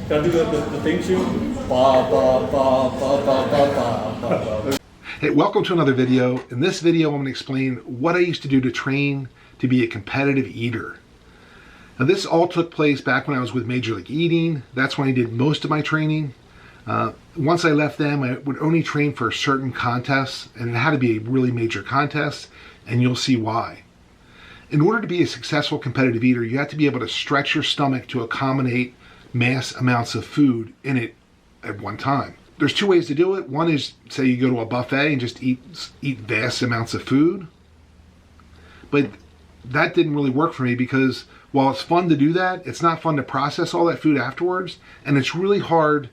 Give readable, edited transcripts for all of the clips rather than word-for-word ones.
Can I do the theme tune? Ba, ba, ba, ba, ba, ba, ba, ba. Hey, welcome to another video. In this video, I'm going to explain what I used to do to train to be a competitive eater. Now, this all took place back when I was with Major League Eating. That's when I did most of my training. Once I left them, I would only train for certain contests, and it had to be a really major contest, and you'll see why. In order to be a successful competitive eater, you have to be able to stretch your stomach to accommodate mass amounts of food in it at one time. There's two ways to do it. One is, say you go to a buffet and just eat vast amounts of food. But that didn't really work for me because while it's fun to do that, it's not fun to process all that food afterwards. And it's really hard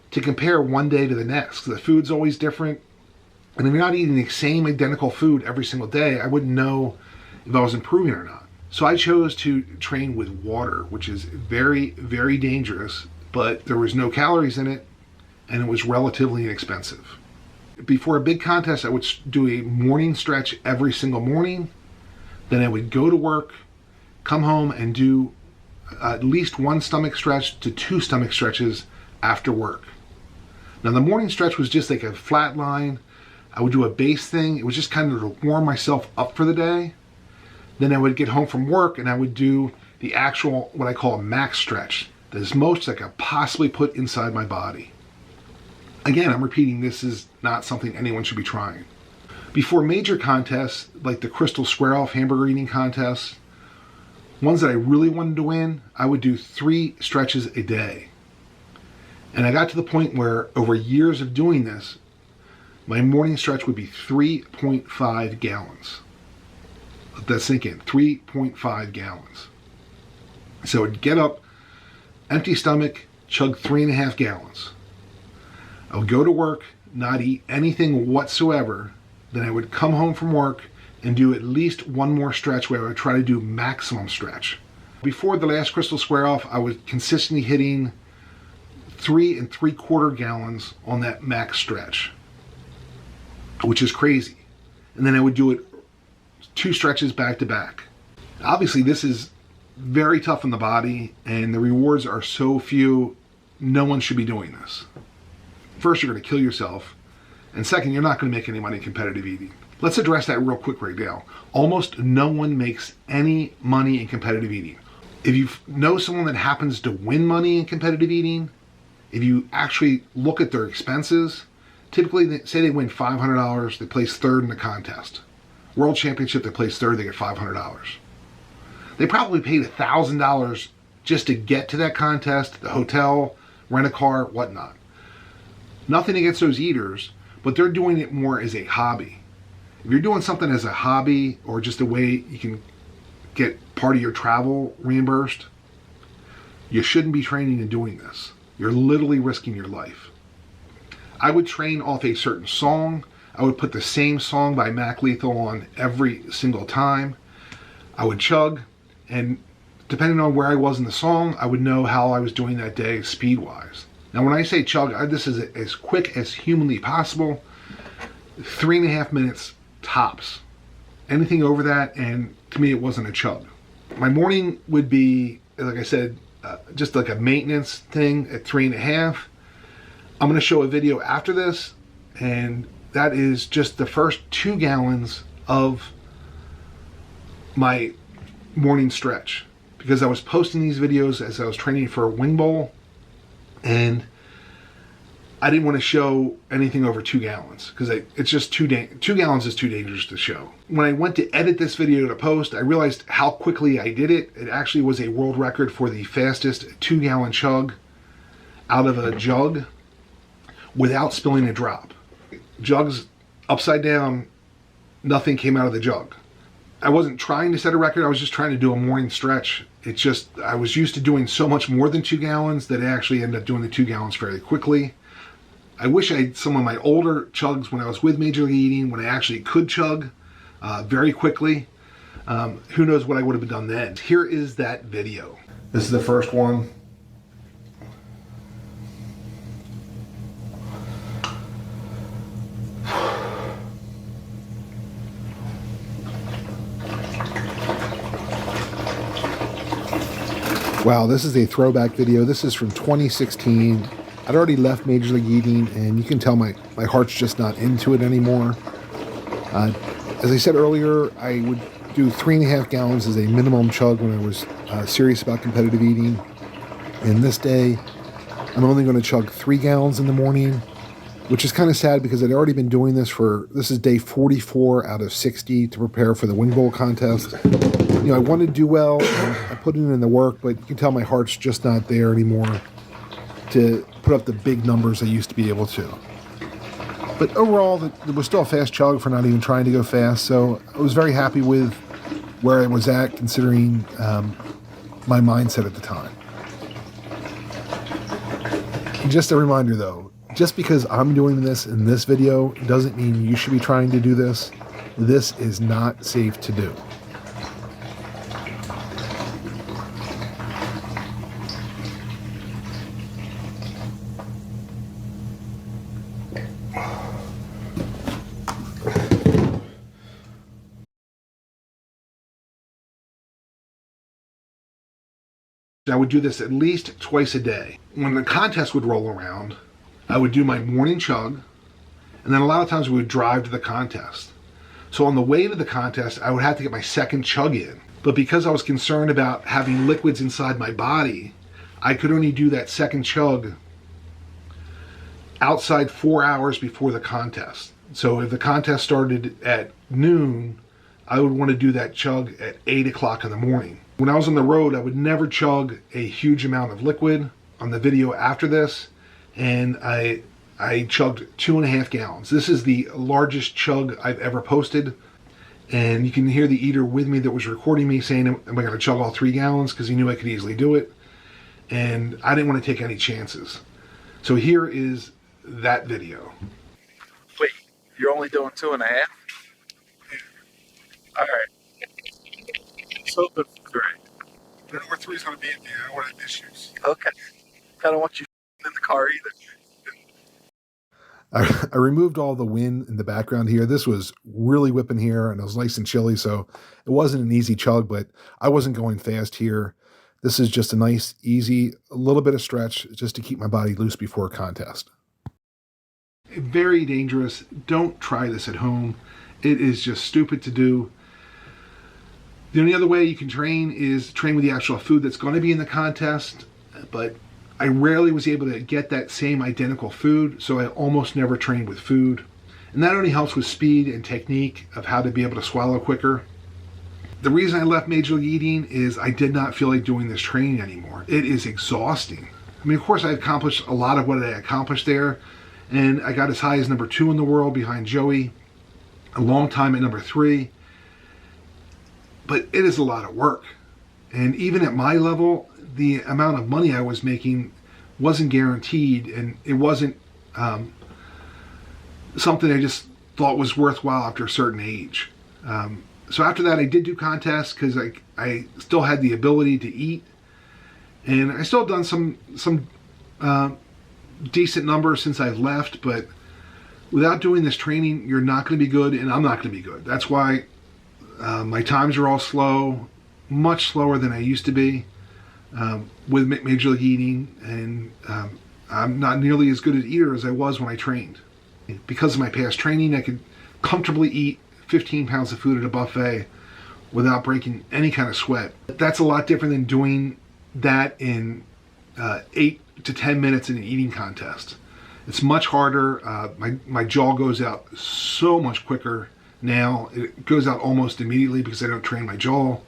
to compare one day to the next. The food's always different. And if you're not eating the same identical food every single day, I wouldn't know if I was improving or not. So I chose to train with water, which is very, very dangerous, but there was no calories in it, and it was relatively inexpensive. Before a big contest, I would do a morning stretch every single morning. Then I would go to work, come home, and do at least one stomach stretch to two stomach stretches after work. Now, the morning stretch was just like a flat line. I would do a base thing. It was just kind of to warm myself up for the day. Then I would get home from work and I would do the actual, what I call a max stretch. That is most I could possibly put inside my body. Again, I'm repeating, this is not something anyone should be trying. Before major contests, like the Crystal Square Off hamburger eating contests, ones that I really wanted to win, I would do 3 stretches a day. And I got to the point where over years of doing this, my morning stretch would be 3.5 gallons. Let that sink in, 3.5 gallons. So I'd get up, empty stomach, chug 3.5 gallons. I would go to work, not eat anything whatsoever. Then I would come home from work and do at least one more stretch where I would try to do maximum stretch. Before the last Crystal Square Off, I was consistently hitting 3.75 gallons on that max stretch, which is crazy. And then I would do it 2 stretches back to back. Obviously, this is very tough on the body and the rewards are so few, no one should be doing this. First, you're going to kill yourself. And second, you're not going to make any money in competitive eating. Let's address that real quick right now. Almost no one makes any money in competitive eating. If you know someone that happens to win money in competitive eating, if you actually look at their expenses, typically say they win $500, they place 3rd in the contest. World Championship, they place 3rd, they get $500. They probably paid $1,000 just to get to that contest, the hotel, rent a car, whatnot. Nothing against those eaters, but they're doing it more as a hobby. If you're doing something as a hobby or just a way you can get part of your travel reimbursed, you shouldn't be training and doing this. You're literally risking your life. I would train off a certain song. I would put the same song by Mac Lethal on every single time. I would chug, and depending on where I was in the song, I would know how I was doing that day speed-wise. Now, when I say chug, this is as quick as humanly possible. 3.5 minutes tops. Anything over that, and to me, it wasn't a chug. My morning would be, like I said, just like a maintenance thing at 3.5. I'm going to show a video after this, and that is just the first 2 gallons of my morning stretch, because I was posting these videos as I was training for a wing bowl, and I didn't want to show anything over 2 gallons because it's just 2 gallons is too dangerous to show. When I went to edit this video to post, I realized how quickly I did it. It actually was a world record for the fastest 2-gallon chug out of a jug without spilling a drop. Jugs upside down, nothing came out of the jug. I wasn't trying to set a record, I was just trying to do a morning stretch. It's just, I was used to doing so much more than 2 gallons that I actually ended up doing the 2 gallons fairly quickly. I wish I had some of my older chugs when I was with Major League Eating, when I actually could chug very quickly. Who knows what I would have done then. Here is that video. This is the first one. Wow, this is a throwback video. This is from 2016. I'd already left Major League Eating, and you can tell my heart's just not into it anymore. As I said earlier, I would do 3.5 gallons as a minimum chug when I was serious about competitive eating. And this day, I'm only going to chug 3 gallons in the morning, which is kind of sad because I'd already been doing this is day 44 out of 60 to prepare for the wing bowl contest. You know, I wanted to do well, and I put in the work, but you can tell my heart's just not there anymore to put up the big numbers I used to be able to. But overall, it was still a fast chug for not even trying to go fast, so I was very happy with where I was at considering my mindset at the time. Just a reminder though, just because I'm doing this in this video doesn't mean you should be trying to do this. This is not safe to do. I would do this at least twice a day. When the contest would roll around, I would do my morning chug, and then a lot of times we would drive to the contest. So on the way to the contest, I would have to get my second chug in. But because I was concerned about having liquids inside my body, I could only do that second chug outside 4 hours before the contest. So if the contest started at noon, I would want to do that chug at 8 o'clock in the morning. When I was on the road, I would never chug a huge amount of liquid. On the video after this, and I chugged 2.5 gallons. This is the largest chug I've ever posted, and you can hear the eater with me that was recording me saying, am I going to chug all 3 gallons? Because he knew I could easily do it, and I didn't want to take any chances. So here is that video. Wait, you're only doing 2.5? Yeah. All right. So good for 3. The number 3 is going to be in there. I don't want any issues. Okay. I don't want you in the car either. I removed all the wind in the background here. This was really whipping here, and it was nice and chilly, so it wasn't an easy chug, but I wasn't going fast here. This is just a nice, easy, a little bit of stretch just to keep my body loose before a contest. Very dangerous. Don't try this at home. It is just stupid to do. The only other way you can train is train with the actual food that's going to be in the contest, but I rarely was able to get that same identical food, so I almost never trained with food. And that only helps with speed and technique of how to be able to swallow quicker. The reason I left Major League Eating is I did not feel like doing this training anymore. It is exhausting. I mean, of course, I accomplished a lot of what I accomplished there, and I got as high as number 2 in the world behind Joey, a long time at number 3. But it is a lot of work. And even at my level, the amount of money I was making wasn't guaranteed, and it wasn't something I just thought was worthwhile after a certain age. So after that, I did do contests because I still had the ability to eat, and I still done some decent numbers since I've left, but without doing this training, you're not going to be good, and I'm not going to be good. That's why my times are all slow, much slower than I used to be with Major League Eating, and I'm not nearly as good an eater as I was when I trained. Because of my past training, I could comfortably eat 15 pounds of food at a buffet without breaking any kind of sweat. That's a lot different than doing that in 8 to 10 minutes in an eating contest. It's much harder. My jaw goes out so much quicker now. It goes out almost immediately because I don't train my jaw.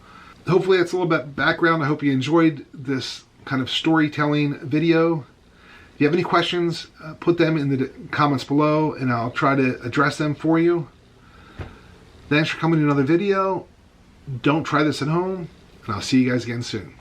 Hopefully that's a little bit of background. I hope you enjoyed this kind of storytelling video. If you have any questions, put them in the comments below and I'll try to address them for you. Thanks for coming to another video. Don't try this at home, and I'll see you guys again soon.